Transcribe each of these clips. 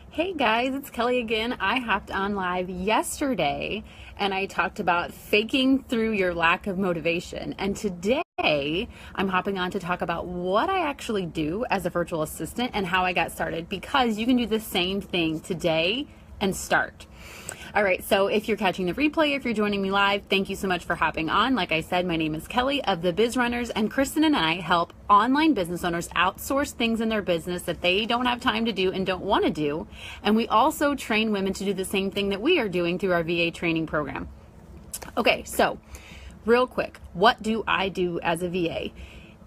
Hey guys, it's Kelly again. I hopped on live yesterday and I talked about faking through your lack of motivation. And today I'm hopping on to talk about what I actually do as a virtual assistant and how I got started, because you can do the same thing today and start. All right, so if you're catching the replay, if you're joining me live, thank you so much for hopping on. Like I said, my name is Kelly of the Biz Runners, and Kristen and I help online business owners outsource things in their business that they don't have time to do and don't want to do. And we also train women to do the same thing that we are doing through our VA training program. Okay, so real quick, what do I do as a VA?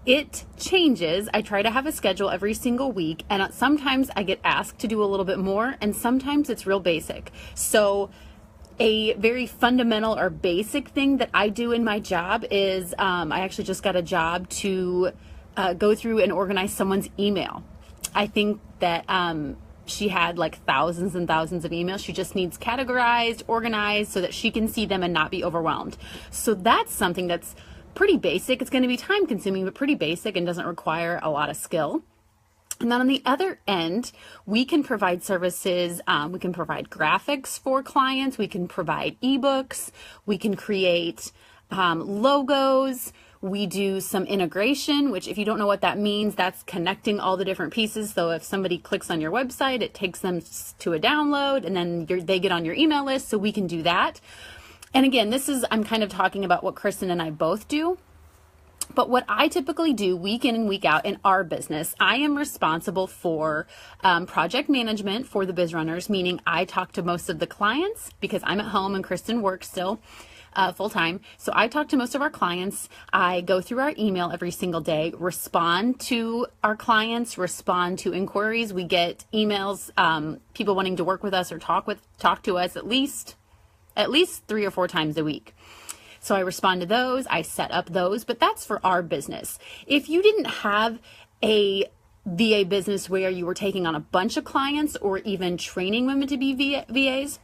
It changes. I try to have a schedule every single week, and sometimes I get asked to do a little bit more, and sometimes it's real basic. So a very fundamental or basic thing that I do in my job is I actually just got a job to go through and organize someone's email. I think that she had like thousands and thousands of emails. She just needs categorized, organized, so that she can see them and not be overwhelmed. So that's something that's pretty basic. It's going to be time consuming, but pretty basic and doesn't require a lot of skill. And then on the other end, we can provide services. We can provide graphics for clients. We can provide ebooks. We can create logos. We do some integration, which if you don't know what that means, that's connecting all the different pieces. So if somebody clicks on your website, it takes them to a download, and then they get on your email list. So we can do that. And again, I'm kind of talking about what Kristen and I both do. But what I typically do week in and week out in our business, I am responsible for project management for the Biz Runners, meaning I talk to most of the clients because I'm at home and Kristen works still full time. So I talk to most of our clients. I go through our email every single day, respond to our clients, respond to inquiries. We get emails, people wanting to work with us or talk to us at least 3 or 4 times a week. So I respond to those, I set up those, but that's for our business. If you didn't have a VA business where you were taking on a bunch of clients or even training women to be VAs,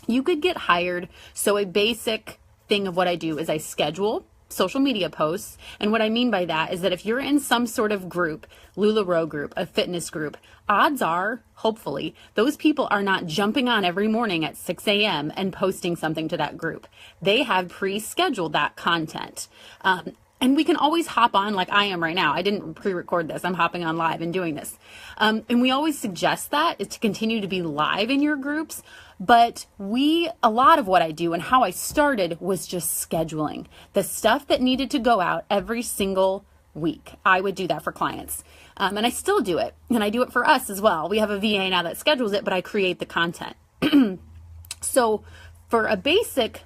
you could get hired. So a basic thing of what I do is I schedule social media posts. And what I mean by that is that if you're in some sort of group, LuLaRoe group, a fitness group, odds are, hopefully, those people are not jumping on every morning at 6 a.m. and posting something to that group. They have pre-scheduled that content. And we can always hop on like I am right now. I didn't pre-record this. I'm hopping on live and doing this. And we always suggest that is to continue to be live in your groups. But a lot of what I do and how I started was just scheduling the stuff that needed to go out every single week. I would do that for clients. And I still do it. And I do it for us as well. We have a VA now that schedules it, but I create the content. So for a basic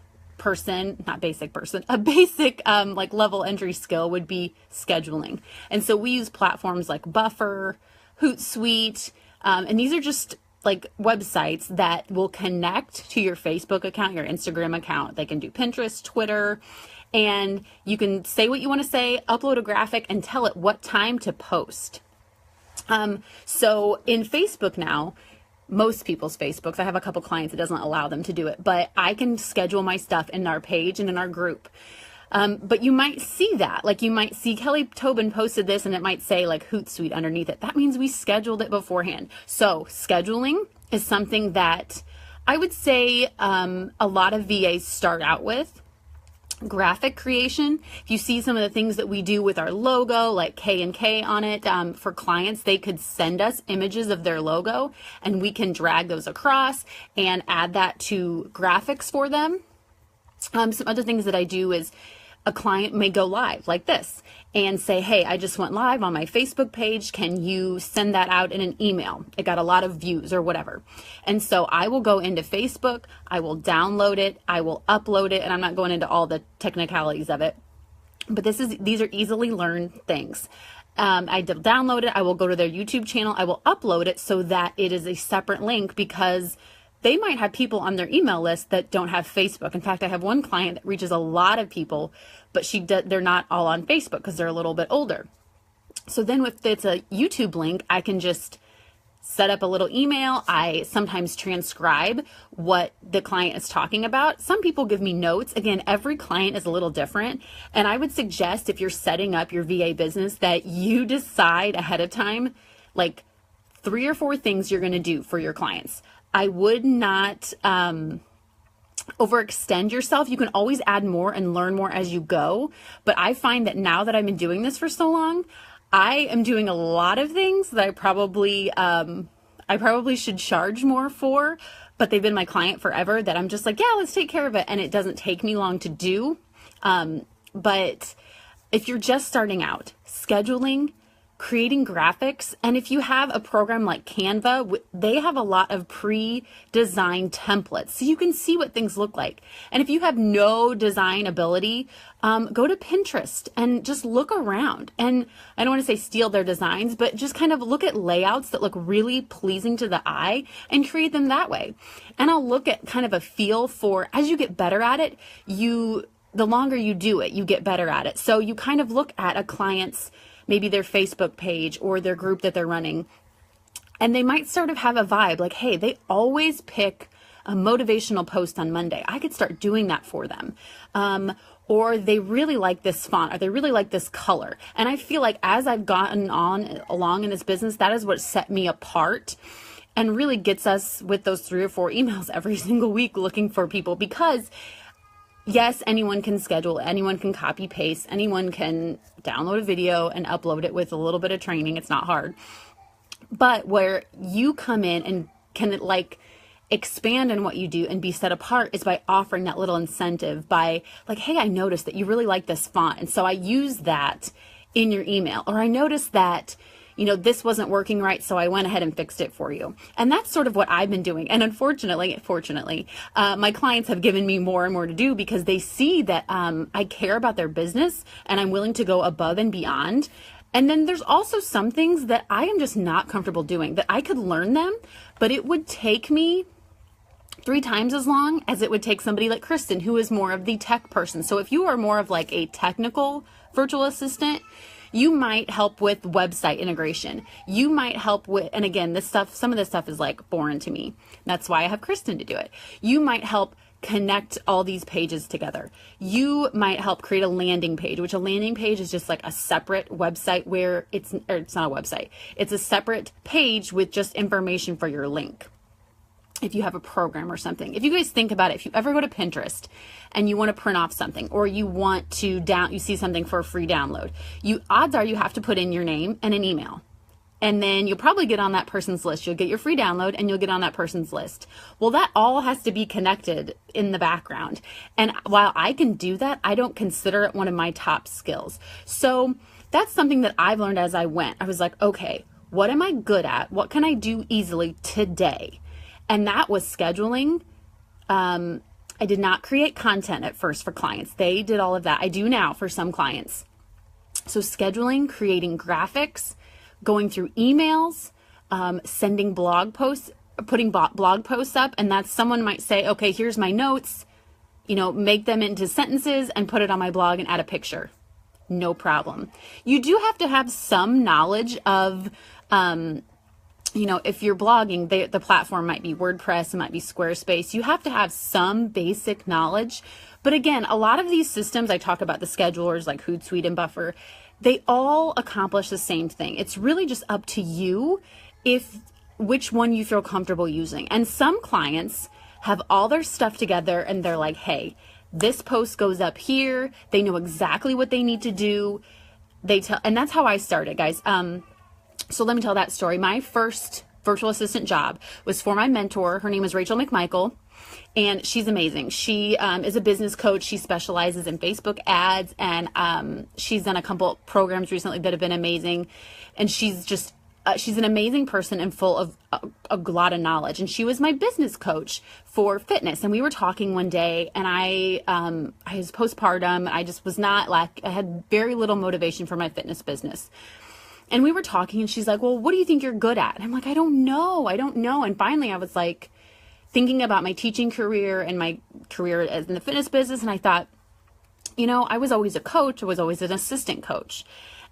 like level entry skill would be scheduling. And so we use platforms like Buffer, Hootsuite, and these are just like websites that will connect to your Facebook account, your Instagram account. They can do Pinterest, Twitter, and you can say what you want to say, upload a graphic, and tell it what time to post. So in Facebook now, most people's Facebooks, I have a couple clients that doesn't allow them to do it, but I can schedule my stuff in our page and in our group. But you might see that, like you might see Kelly Tobin posted this and it might say like Hootsuite underneath it. That means we scheduled it beforehand. So scheduling is something that I would say a lot of VAs start out with. Graphic creation. If you see some of the things that we do with our logo, like K&K on it, for clients, they could send us images of their logo and we can drag those across and add that to graphics for them. Some other things that I do is a client may go live like this and say, hey, I just went live on my Facebook page. Can you send that out in an email? It got a lot of views or whatever. And so I will go into Facebook, I will download it, I will upload it, and I'm not going into all the technicalities of it, but these are easily learned things. I download it, I will go to their YouTube channel, I will upload it so that it is a separate link, because they might have people on their email list that don't have Facebook. In fact, I have one client that reaches a lot of people, but they're not all on Facebook because they're a little bit older. So then if it's a YouTube link, I can just set up a little email. I sometimes transcribe what the client is talking about. Some people give me notes. Again, every client is a little different. And I would suggest if you're setting up your VA business that you decide ahead of time, like 3 or 4 things you're going to do for your clients. I would not overextend yourself. You can always add more and learn more as you go. But I find that now that I've been doing this for so long, I am doing a lot of things that I probably should charge more for, but they've been my client forever that I'm just like, yeah, let's take care of it. And it doesn't take me long to do. But if you're just starting out, scheduling, creating graphics, and if you have a program like Canva, they have a lot of pre-designed templates so you can see what things look like. And if you have no design ability, go to Pinterest and just look around. And I don't want to say steal their designs, but just kind of look at layouts that look really pleasing to the eye and create them that way. And I'll look at kind of a feel for, as you get better at it, the longer you do it, you get better at it. So you kind of look at a client's, maybe their Facebook page or their group that they're running, and they might sort of have a vibe like, hey, they always pick a motivational post on Monday. I could start doing that for them. Or they really like this font, or they really like this color. And I feel like as I've gotten along in this business, that is what set me apart and really gets us with those 3 or 4 emails every single week looking for people. Because yes, anyone can schedule, anyone can copy paste, anyone can download a video and upload it with a little bit of training. It's not hard. But where you come in and can like expand on what you do and be set apart is by offering that little incentive by like, hey, I noticed that you really like this font. And so I use that in your email. Or I noticed that this wasn't working right, so I went ahead and fixed it for you. And that's sort of what I've been doing. And fortunately, my clients have given me more and more to do because they see that I care about their business and I'm willing to go above and beyond. And then there's also some things that I am just not comfortable doing, that I could learn them, but it would take me 3 times as long as it would take somebody like Kristen, who is more of the tech person. So if you are more of like a technical virtual assistant, you might help with website integration. You might help with, and again, some of this stuff is like foreign to me. That's why I have Kristen to do it. You might help connect all these pages together. You might help create a landing page, which a landing page is just like a separate website where it's not a website. It's a separate page with just information for your link. If you have a program or something. If you guys think about it, if you ever go to Pinterest and you want to print off something, or you want to you see something for a free download, odds are you have to put in your name and an email. And then you'll probably get on that person's list. You'll get your free download and you'll get on that person's list. Well, that all has to be connected in the background. And while I can do that, I don't consider it one of my top skills. So that's something that I've learned as I went. I was like, okay, what am I good at? What can I do easily today? And that was scheduling. I did not create content at first for clients. They did all of that. I do now for some clients. So scheduling, creating graphics, going through emails, sending blog posts, putting blog posts up. And that's, someone might say, okay, here's my notes, make them into sentences and put it on my blog and add a picture. No problem. You do have to have some knowledge of, if you're blogging, the platform might be WordPress, it might be Squarespace. You have to have some basic knowledge. But again, a lot of these systems, I talk about the schedulers like Hootsuite and Buffer, they all accomplish the same thing. It's really just up to you which one you feel comfortable using. And some clients have all their stuff together and they're like, hey, this post goes up here. They know exactly what they need to do. And that's how I started, guys. So let me tell that story. My first virtual assistant job was for my mentor. Her name is Rachel McMichael, and she's amazing. She is a business coach. She specializes in Facebook ads, and she's done a couple programs recently that have been amazing. And she's just she's an amazing person and full of a lot of knowledge. And she was my business coach for fitness. And we were talking one day, and I was postpartum. I just was not I had very little motivation for my fitness business. And we were talking, and she's like, well, what do you think you're good at? And I'm like, I don't know. And finally I was like thinking about my teaching career and my career in the fitness business. And I thought, I was always a coach. I was always an assistant coach.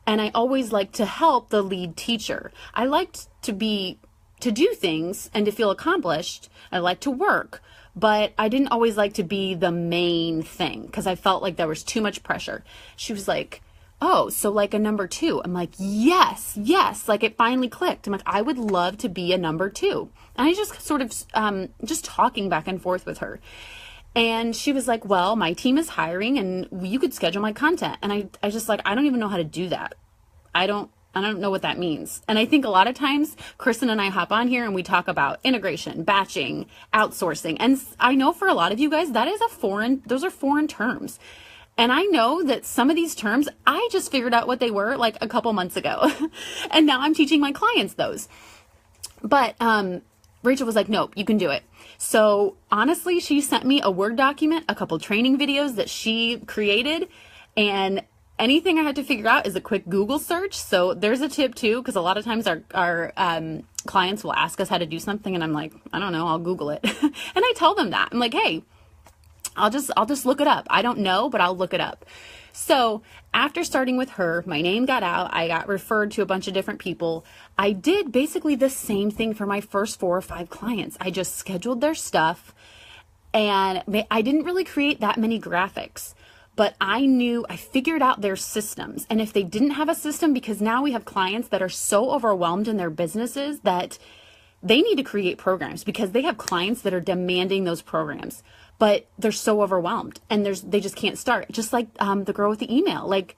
And I always liked to help the lead teacher. I liked to do things and to feel accomplished. I liked to work, but I didn't always like to be the main thing because I felt like there was too much pressure. She was like, oh, so like a number two. I'm like, yes, yes. Like it finally clicked. I'm like, I would love to be a number two. And I just sort of, just talking back and forth with her. And she was like, well, my team is hiring and you could schedule my content. And I just like, I don't even know how to do that. I don't know what that means. And I think a lot of times Kristen and I hop on here and we talk about integration, batching, outsourcing. And I know for a lot of you guys, those are foreign terms. And I know that some of these terms, I just figured out what they were like a couple months ago. And now I'm teaching my clients those. But Rachel was like, nope, you can do it. So honestly, she sent me a Word document, a couple training videos that she created, and anything I had to figure out is a quick Google search. So there's a tip too, because a lot of times our clients will ask us how to do something, and I'm like, I don't know, I'll Google it. And I tell them that. I'm like, hey, I'll just look it up. I don't know, but I'll look it up. So after starting with her, my name got out. I got referred to a bunch of different people. I did basically the same thing for my first 4 or 5 clients. I just scheduled their stuff, and I didn't really create that many graphics, but I figured out their systems. And if they didn't have a system, because now we have clients that are so overwhelmed in their businesses that they need to create programs because they have clients that are demanding those programs, but they're so overwhelmed and they just can't start. Just like the girl with the email. Like,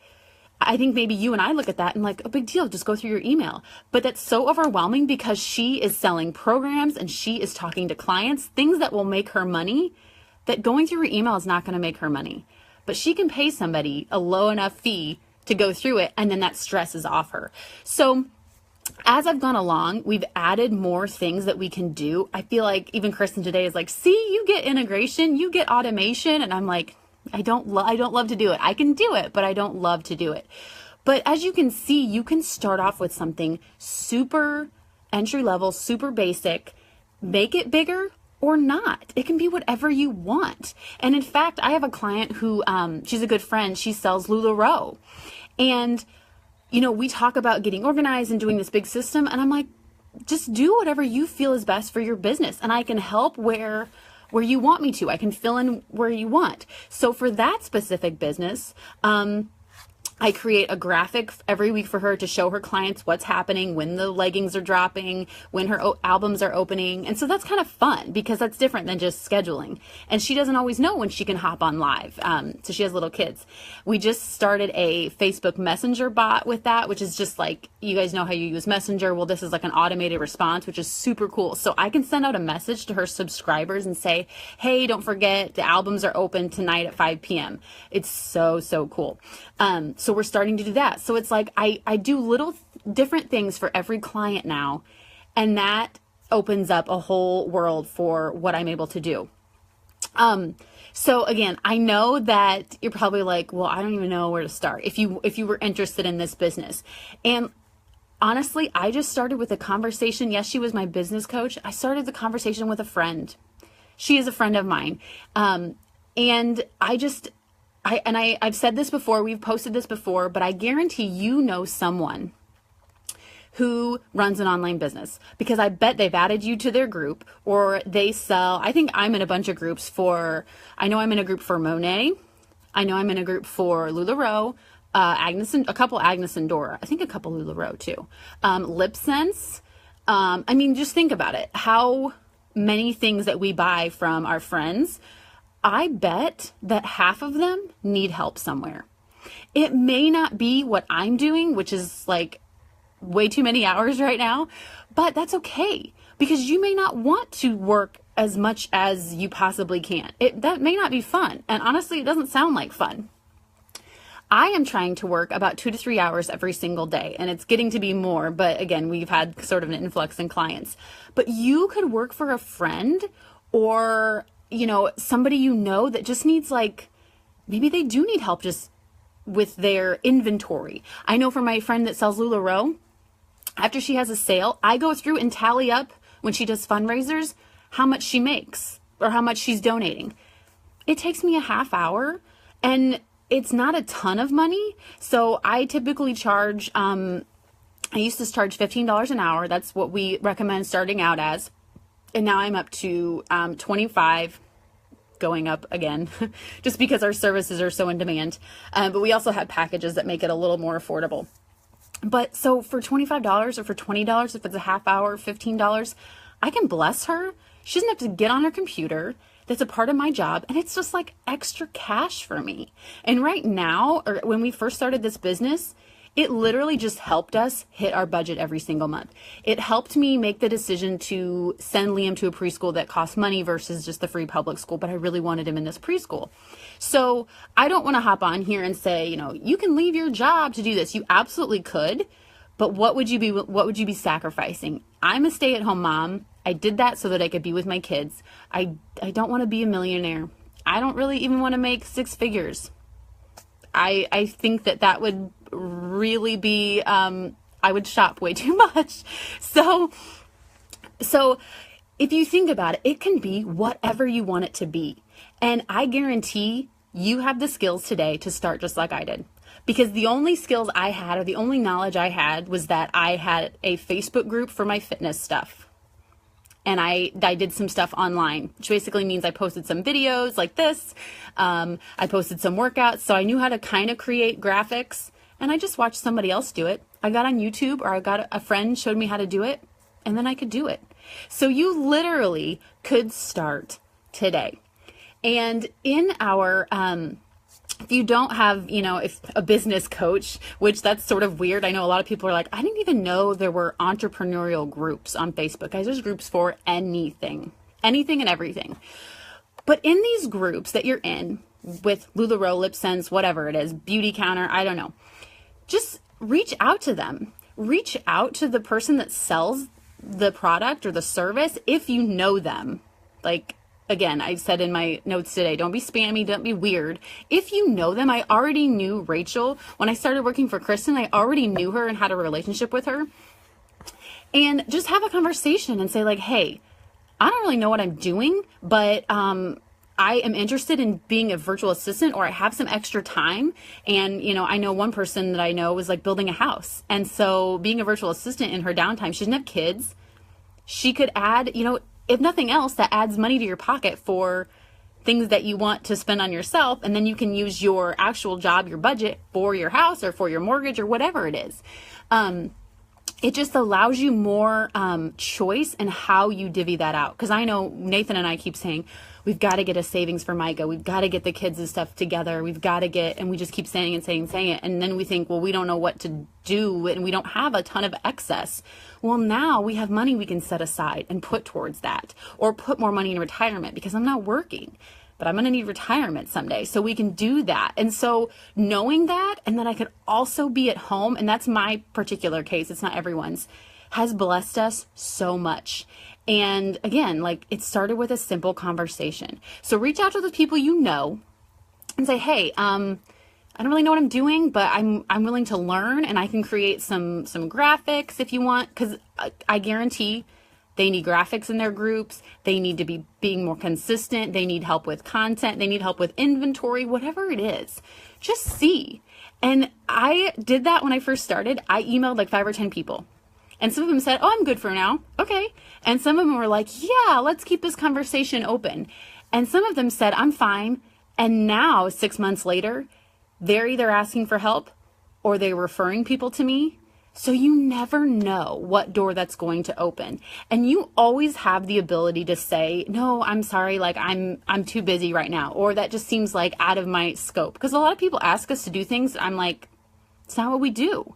I think maybe you and I look at that and like, a big deal, just go through your email. But that's so overwhelming because she is selling programs and she is talking to clients, things that will make her money, that going through her email is not going to make her money. But she can pay somebody a low enough fee to go through it, and then that stress is off her. So as I've gone along, we've added more things that we can do. I feel like even Kristen today is like, see, you get integration, you get automation. And I'm like, I don't love to do it. I can do it, but I don't love to do it. But as you can see, you can start off with something super entry level, super basic, make it bigger or not. It can be whatever you want. And in fact, I have a client who, she's a good friend. She sells LuLaRoe. And you know, we talk about getting organized and doing this big system. And I'm like, just do whatever you feel is best for your business. And I can help where you want me to. I can fill in where you want. So for that specific business, I create a graphic every week for her to show her clients what's happening, when the leggings are dropping, when her albums are opening. And so that's kind of fun because that's different than just scheduling. And she doesn't always know when she can hop on live. So she has little kids. We just started a Facebook Messenger bot with that, which is just like, you guys know how you use Messenger. Well, this is like an automated response, which is super cool. So I can send out a message to her subscribers and say, hey, don't forget the albums are open tonight at 5 p.m. It's so, so cool. So we're starting to do that. So it's like I do little different things for every client now, and that opens up a whole world for what I'm able to do. So again, I know that you're probably like, well, I don't even know where to start if you were interested in this business. And honestly, I just started with a conversation. Yes, she was my business coach. I started the conversation with a friend. She is a friend of mine. And I've said this before, we've posted this before, but I guarantee you know someone who runs an online business, because I bet they've added you to their group, or they sell. I think I'm in a bunch of groups I know I'm in a group for Monet. I know I'm in a group for LuLaRoe, a couple Agnes and Dora. I think a couple LuLaRoe too. LipSense. I mean, just think about it. How many things that we buy from our friends, I bet that half of them need help somewhere. It may not be what I'm doing, which is like way too many hours right now, but that's okay, because you may not want to work as much as you possibly can. That may not be fun. And honestly, it doesn't sound like fun. I am trying to work about 2 to 3 hours every single day, and it's getting to be more. But again, we've had sort of an influx in clients. But you could work for a friend, or somebody that just needs, like, maybe they do need help just with their inventory. I know for my friend that sells LuLaRoe, after she has a sale, I go through and tally up when she does fundraisers how much she makes or how much she's donating. It takes me a half hour, and it's not a ton of money. So I typically charge, I used to charge $15 an hour. That's what we recommend starting out as. And now I'm up to 25. going up again just because our services are so in demand. But we also have packages that make it a little more affordable. But so for $25 or for $20, if it's a half hour, $15, I can bless her. She doesn't have to get on her computer. That's a part of my job. And it's just like extra cash for me. And right now, or when we first started this business, it literally just helped us hit our budget every single month. It helped me make the decision to send Liam to a preschool that costs money versus just the free public school, but I really wanted him in this preschool. So I don't want to hop on here and say, you can leave your job to do this. You absolutely could, but what would you be sacrificing? I'm a stay-at-home mom. I did that so that I could be with my kids. I don't want to be a millionaire. I don't really even want to make six figures. I think that would really be, I would shop way too much. So if you think about it, it can be whatever you want it to be. And I guarantee you have the skills today to start just like I did. Because the only skills I had, or the only knowledge I had, was that I had a Facebook group for my fitness stuff. And I did some stuff online, which basically means I posted some videos like this. I posted some workouts. So I knew how to kind of create graphics, and I just watched somebody else do it. I got on YouTube, or I got a friend showed me how to do it, and then I could do it. So you literally could start today. And in our, if you don't have, if a business coach, which that's sort of weird. I know a lot of people are like, I didn't even know there were entrepreneurial groups on Facebook. Guys, there's groups for anything and everything. But in these groups that you're in with LuLaRoe, LipSense, whatever it is, Beauty Counter, I don't know, just reach out to them. Reach out to the person that sells the product or the service if you know them. Like, again, I said in my notes today, don't be spammy, don't be weird. If you know them, I already knew Rachel. When I started working for Kristen, I already knew her and had a relationship with her. And just have a conversation and say like, hey, I don't really know what I'm doing, but I am interested in being a virtual assistant, or I have some extra time. And, I know one person that I know was like building a house. And so being a virtual assistant in her downtime, she didn't have kids. She could add, if nothing else, that adds money to your pocket for things that you want to spend on yourself. And then you can use your actual job, your budget for your house or for your mortgage or whatever it is. It just allows you more choice in how you divvy that out. Because I know Nathan and I keep saying, we've got to get a savings for Micah. We've got to get the kids and stuff together. We've got to get, and we just keep saying it. And then we think, well, we don't know what to do and we don't have a ton of excess. Well, now we have money we can set aside and put towards that, or put more money in retirement, because I'm not working, but I'm going to need retirement someday. So we can do that. And so knowing that, and then I could also be at home, and that's my particular case, it's not everyone's, has blessed us so much. And again, like, it started with a simple conversation. So reach out to the people you know and say, hey, I don't really know what I'm doing, but I'm willing to learn, and I can create some graphics if you want, because I guarantee they need graphics in their groups. They need to be being more consistent. They need help with content. They need help with inventory, whatever it is. Just see. And I did that when I first started. I emailed like 5 or 10 people. And some of them said, oh, I'm good for now. Okay. And some of them were like, yeah, let's keep this conversation open. And some of them said, I'm fine. And now 6 months later, they're either asking for help or they're referring people to me. So you never know what door that's going to open. And you always have the ability to say, no, I'm sorry, like I'm too busy right now. Or that just seems like out of my scope. Because a lot of people ask us to do things. I'm like, it's not what we do.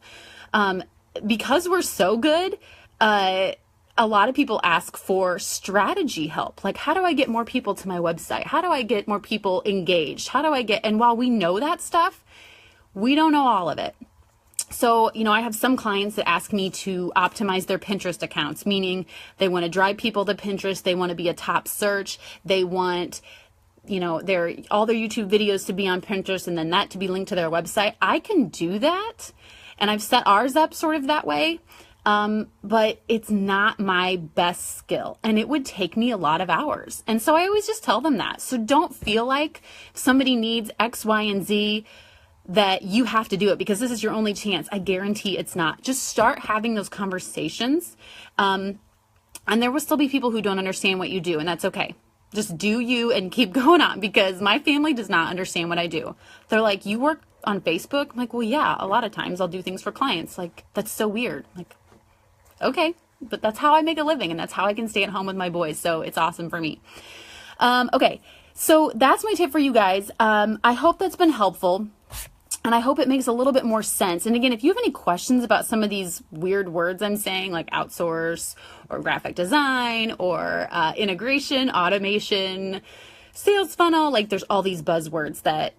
Because we're so good, a lot of people ask for strategy help. Like, how do I get more people to my website? How do I get more people engaged? And while we know that stuff, we don't know all of it. So, I have some clients that ask me to optimize their Pinterest accounts, meaning they want to drive people to Pinterest. They want to be a top search. They want, all their YouTube videos to be on Pinterest and then that to be linked to their website. I can do that. And I've set ours up sort of that way. But it's not my best skill, and it would take me a lot of hours. And so I always just tell them that. So don't feel like somebody needs X, Y, and Z that you have to do it because this is your only chance. I guarantee it's not. Just start having those conversations. And there will still be people who don't understand what you do, and that's okay. Just do you and keep going on, because my family does not understand what I do. They're like, you work on Facebook? I'm like, well, yeah, a lot of times I'll do things for clients. Like, that's so weird. Like, okay, but that's how I make a living, and that's how I can stay at home with my boys. So it's awesome for me. Okay, so that's my tip for you guys. I hope that's been helpful. And I hope it makes a little bit more sense. And again, if you have any questions about some of these weird words I'm saying, like outsource or graphic design or integration, automation, sales funnel, like there's all these buzzwords that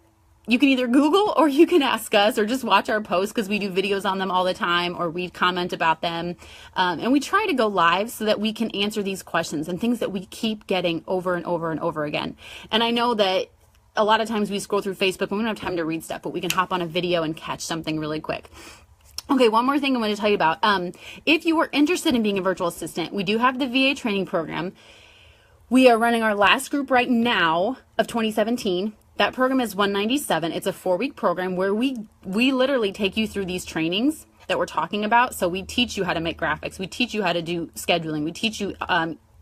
you can either Google or you can ask us or just watch our posts, because we do videos on them all the time, or we comment about them. And we try to go live so that we can answer these questions and things that we keep getting over and over and over again. And I know that a lot of times we scroll through Facebook and we don't have time to read stuff, but we can hop on a video and catch something really quick. Okay, one more thing I want to tell you about. If you are interested in being a virtual assistant, we do have the VA training program. We are running our last group right now of 2017. That program is $197. It's a 4-week program where we literally take you through these trainings that we're talking about. So we teach you how to make graphics. We teach you how to do scheduling. We teach you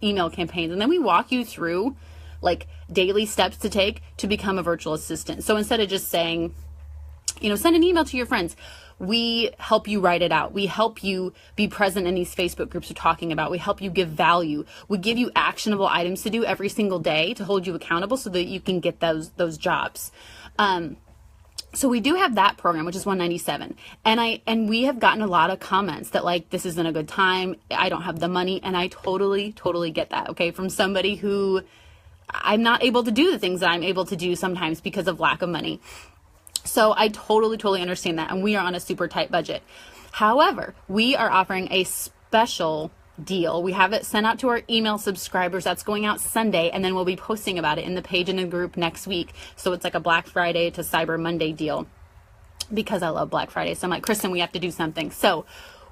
email campaigns. And then we walk you through like daily steps to take to become a virtual assistant. So instead of just saying, send an email to your friends, we help you write it out. We help you be present in these Facebook groups we're talking about. We help you give value. We give you actionable items to do every single day to hold you accountable so that you can get those jobs. So we do have that program, which is $197. And we have gotten a lot of comments that like, this isn't a good time. I don't have the money. And I totally, totally get that. Okay. From somebody who I'm not able to do the things that I'm able to do sometimes because of lack of money. So I totally, totally understand that. And we are on a super tight budget. However, we are offering a special deal. We have it sent out to our email subscribers. That's going out Sunday. And then we'll be posting about it in the page and in the group next week. So it's like a Black Friday to Cyber Monday deal, because I love Black Friday. So I'm like, Kristen, we have to do something. So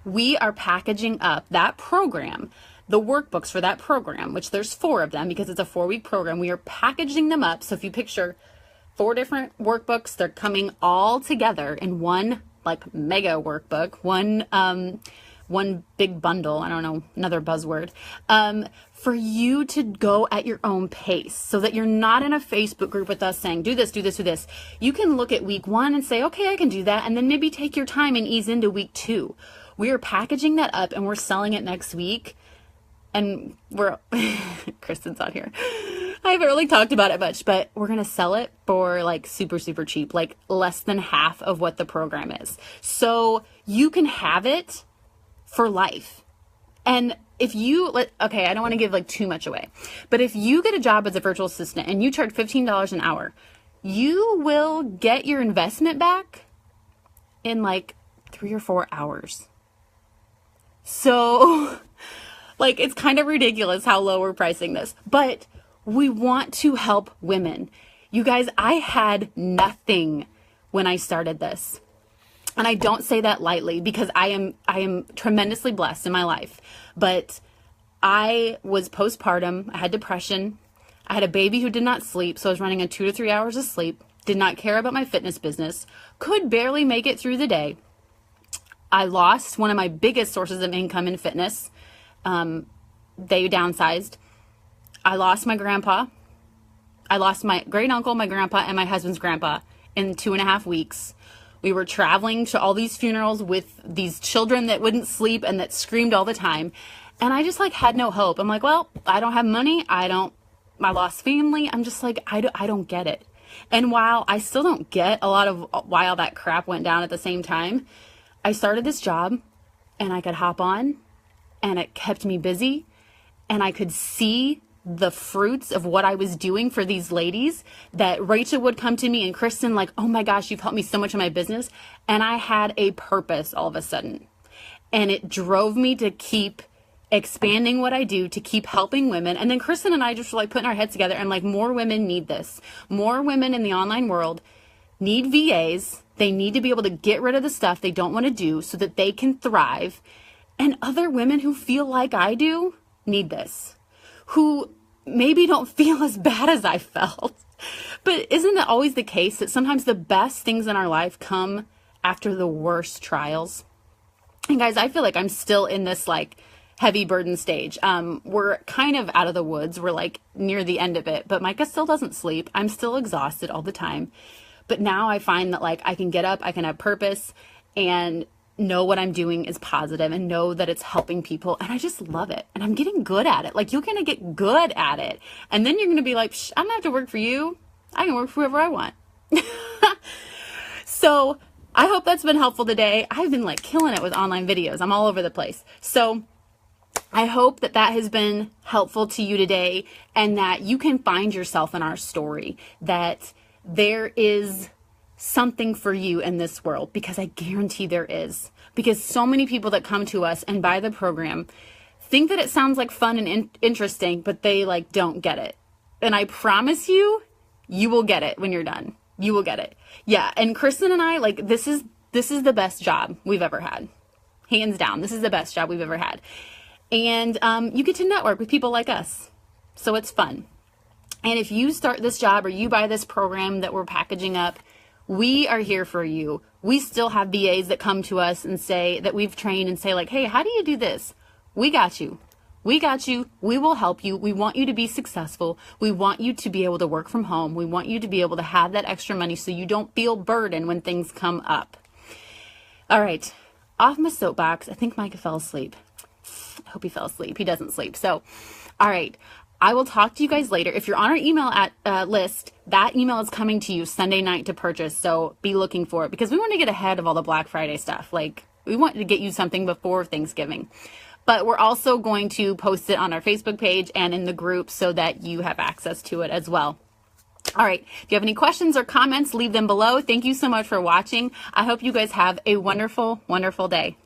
we are packaging up that program, the workbooks for that program, which there's 4 of them because it's a 4-week program. We are packaging them up. So if you picture 4 different workbooks, they're coming all together in one like mega workbook, one big bundle. I don't know, another buzzword, for you to go at your own pace so that you're not in a Facebook group with us saying, do this, do this, do this. You can look at week 1 and say, okay, I can do that. And then maybe take your time and ease into week 2. We are packaging that up and we're selling it next week. And Kristen's out here. I haven't really talked about it much, but we're going to sell it for like super, super cheap, like less than half of what the program is. So you can have it for life. And if you, okay, I don't want to give like too much away, but if you get a job as a virtual assistant and you charge $15 an hour, you will get your investment back in like 3 or 4 hours. So like, it's kind of ridiculous how low we're pricing this, but we want to help women. You guys, I had nothing when I started this. And I don't say that lightly because I am tremendously blessed in my life. But I was postpartum. I had depression. I had a baby who did not sleep. So I was running on 2 to 3 hours of sleep. Did not care about my fitness business. Could barely make it through the day. I lost one of my biggest sources of income in fitness. They downsized. I lost my grandpa. I lost my great uncle, my grandpa, and my husband's grandpa in 2.5 weeks. We were traveling to all these funerals with these children that wouldn't sleep and that screamed all the time. And I just like had no hope. I'm like, well, I don't have money. I lost family. I'm just like, I don't get it. And while I still don't get a lot of why all that crap went down at the same time, I started this job and I could hop on and it kept me busy and I could see the fruits of what I was doing for these ladies, that Rachel would come to me and Kristen like, oh my gosh, you've helped me so much in my business. And I had a purpose all of a sudden. And it drove me to keep expanding what I do, to keep helping women. And then Kristen and I just were like putting our heads together and like, more women need this. More women in the online world need VAs. They need to be able to get rid of the stuff they don't want to do so that they can thrive. And other women who feel like I do need this, who maybe don't feel as bad as I felt. But isn't that always the case, that sometimes the best things in our life come after the worst trials? And guys, I feel like I'm still in this like heavy burden stage. We're kind of out of the woods. We're like near the end of it, but Micah still doesn't sleep. I'm still exhausted all the time. But now I find that like I can get up, I can have purpose and know what I'm doing is positive and know that it's helping people. And I just love it. And I'm getting good at it. Like you're going to get good at it. And then you're going to be like, I don't have to work for you. I can work for whoever I want. So I hope that's been helpful today. I've been like killing it with online videos. I'm all over the place. So I hope that that has been helpful to you today and that you can find yourself in our story, that there is something for you in this world, because I guarantee there is, because so many people that come to us and buy the program think that it sounds like fun and interesting, but they like don't get it. And I promise you, you will get it when you're done. You will get it. Yeah. And Kristen and I, like, this is the best job we've ever had. Hands down. This is the best job we've ever had. And you get to network with people like us. So it's fun. And if you start this job or you buy this program that we're packaging up, we are here for you. We still have VAs that come to us and say that we've trained and say like, hey, how do you do this? We got you. We got you. We will help you. We want you to be successful. We want you to be able to work from home. We want you to be able to have that extra money so you don't feel burdened when things come up. All right. Off my soapbox. I think Micah fell asleep. I hope he fell asleep. He doesn't sleep. So, all right. I will talk to you guys later. If you're on our email list, that email is coming to you Sunday night to purchase. So be looking for it because we want to get ahead of all the Black Friday stuff. Like we want to get you something before Thanksgiving. But we're also going to post it on our Facebook page and in the group so that you have access to it as well. All right. If you have any questions or comments, leave them below. Thank you so much for watching. I hope you guys have a wonderful, wonderful day.